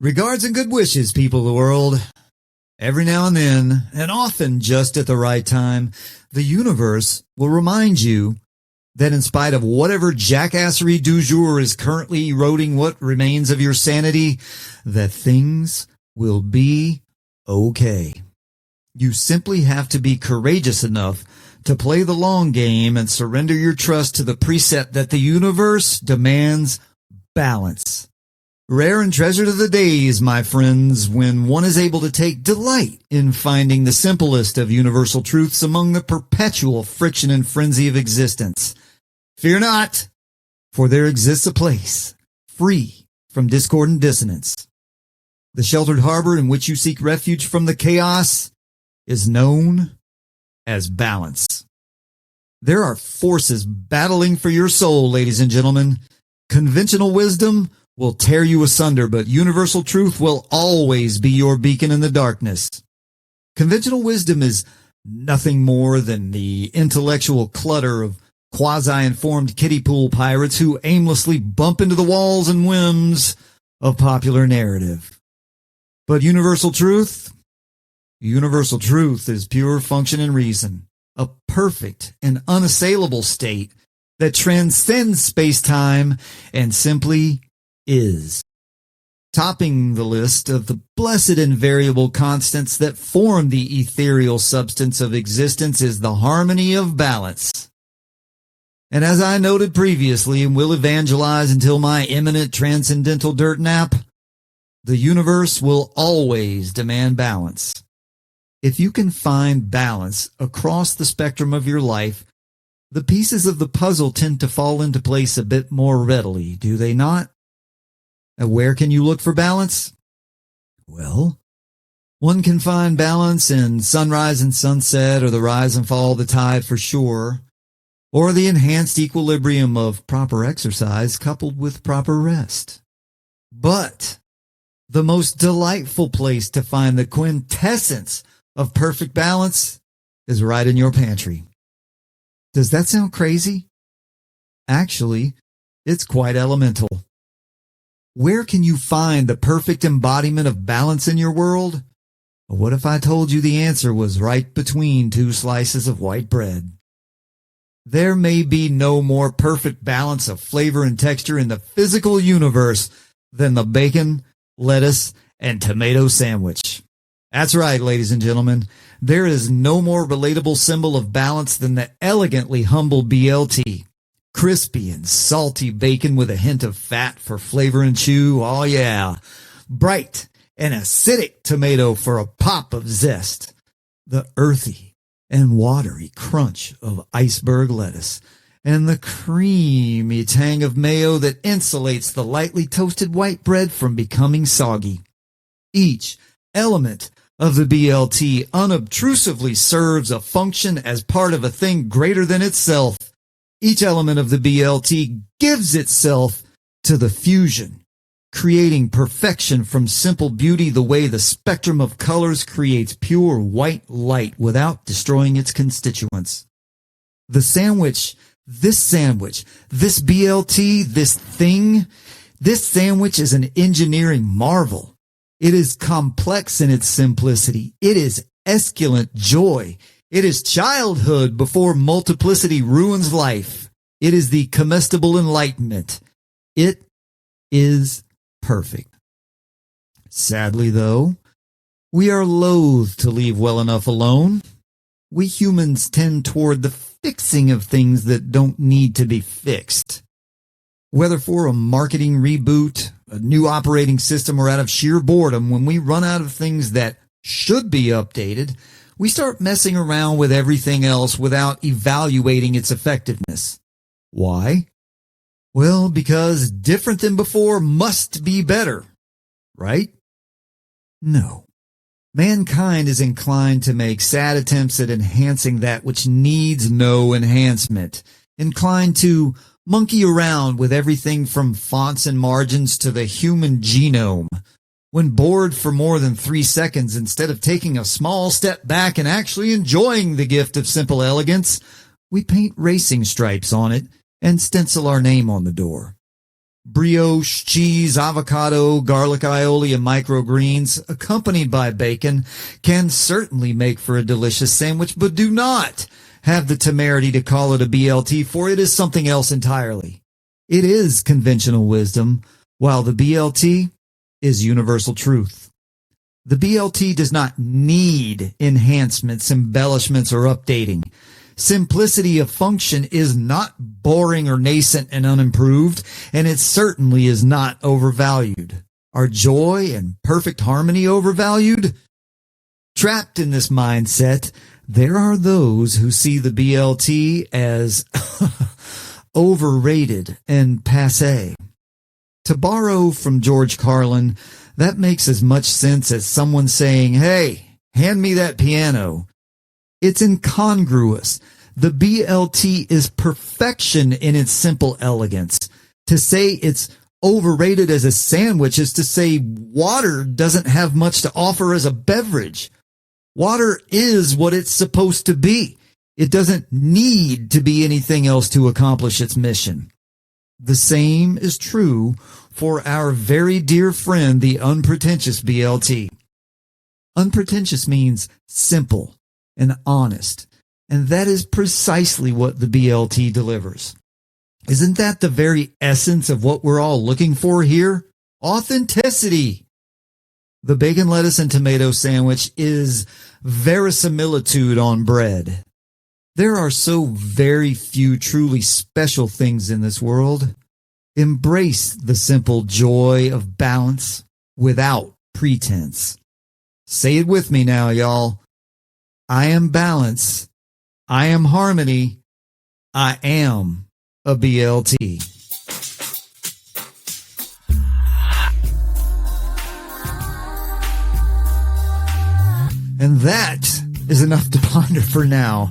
Regards and good wishes, people of the world. Every now and then, and often just at the right time, the universe will remind you that in spite of whatever jackassery du jour is currently eroding what remains of your sanity, that things will be okay. You simply have to be courageous enough to play the long game and surrender your trust to the precept that the universe demands balance. Rare and treasured are the days, my friends, when one is able to take delight in finding the simplest of universal truths among the perpetual friction and frenzy of existence. Fear not, for there exists a place free from discord and dissonance. The sheltered harbor in which you seek refuge from the chaos is known as balance. There are forces battling for your soul, ladies and gentlemen. Conventional wisdom will tear you asunder, but universal truth will always be your beacon in the darkness. Conventional wisdom is nothing more than the intellectual clutter of quasi-informed kiddie pool pirates who aimlessly bump into the walls and whims of popular narrative. But universal truth is pure function and reason, a perfect and unassailable state that transcends space-time and simply is. Topping the list of the blessed invariable constants that form the ethereal substance of existence is the harmony of balance. And as I noted previously and will evangelize until my imminent transcendental dirt nap, the universe will always demand balance. If you can find balance across the spectrum of your life, the pieces of the puzzle tend to fall into place a bit more readily, do they not? And where can you look for balance? Well, one can find balance in sunrise and sunset, or the rise and fall of the tide for sure, or the enhanced equilibrium of proper exercise coupled with proper rest. But the most delightful place to find the quintessence of perfect balance is right in your pantry. Does that sound crazy? Actually, it's quite elemental. Where can you find the perfect embodiment of balance in your world? What if I told you the answer was right between two slices of white bread? There may be no more perfect balance of flavor and texture in the physical universe than the bacon, lettuce, and tomato sandwich. That's right, ladies and gentlemen. There is no more relatable symbol of balance than the elegantly humble BLT. Crispy and salty bacon with a hint of fat for flavor and chew. Oh yeah. Bright and acidic tomato for a pop of zest. The earthy and watery crunch of iceberg lettuce. And the creamy tang of mayo that insulates the lightly toasted white bread from becoming soggy. Each element of the BLT unobtrusively serves a function as part of a thing greater than itself. Each element of the BLT gives itself to the fusion, creating perfection from simple beauty the way the spectrum of colors creates pure white light without destroying its constituents. The sandwich, this BLT, this sandwich is an engineering marvel. It is complex in its simplicity. It is esculent joy. It is childhood before multiplicity ruins life. It is the comestible enlightenment. It is perfect. Sadly, though, we are loath to leave well enough alone. We humans tend toward the fixing of things that don't need to be fixed. Whether for a marketing reboot, a new operating system, or out of sheer boredom, when we run out of things that should be updated, we start messing around with everything else without evaluating its effectiveness. Why? Well, because different than before must be better, right? No. Mankind is inclined to make sad attempts at enhancing that which needs no enhancement, inclined to monkey around with everything from fonts and margins to the human genome. When bored for more than 3 seconds, instead of taking a small step back and actually enjoying the gift of simple elegance, we paint racing stripes on it and stencil our name on the door. Brioche, cheese, avocado, garlic aioli, and microgreens, accompanied by bacon, can certainly make for a delicious sandwich, but do not have the temerity to call it a BLT, for it is something else entirely. It is conventional wisdom, while the BLT is universal truth. The BLT does not need enhancements, embellishments, or updating. Simplicity of function is not boring or nascent and unimproved, and it certainly is not overvalued. Are joy and perfect harmony overvalued? Trapped in this mindset, there are those who see the BLT as overrated and passé. To borrow from George Carlin, that makes as much sense as someone saying, "Hey, hand me that piano." It's incongruous. The BLT is perfection in its simple elegance. To say it's overrated as a sandwich is to say water doesn't have much to offer as a beverage. Water is what it's supposed to be. It doesn't need to be anything else to accomplish its mission. The same is true for our very dear friend, the unpretentious BLT. Unpretentious means simple and honest, and that is precisely what the BLT delivers. Isn't that the very essence of what we're all looking for here? Authenticity. The bacon, lettuce, and tomato sandwich is verisimilitude on bread. There are so very few truly special things in this world. Embrace the simple joy of balance without pretense. Say it with me now, y'all. I am balance. I am harmony. I am a BLT. And that is enough to ponder for now.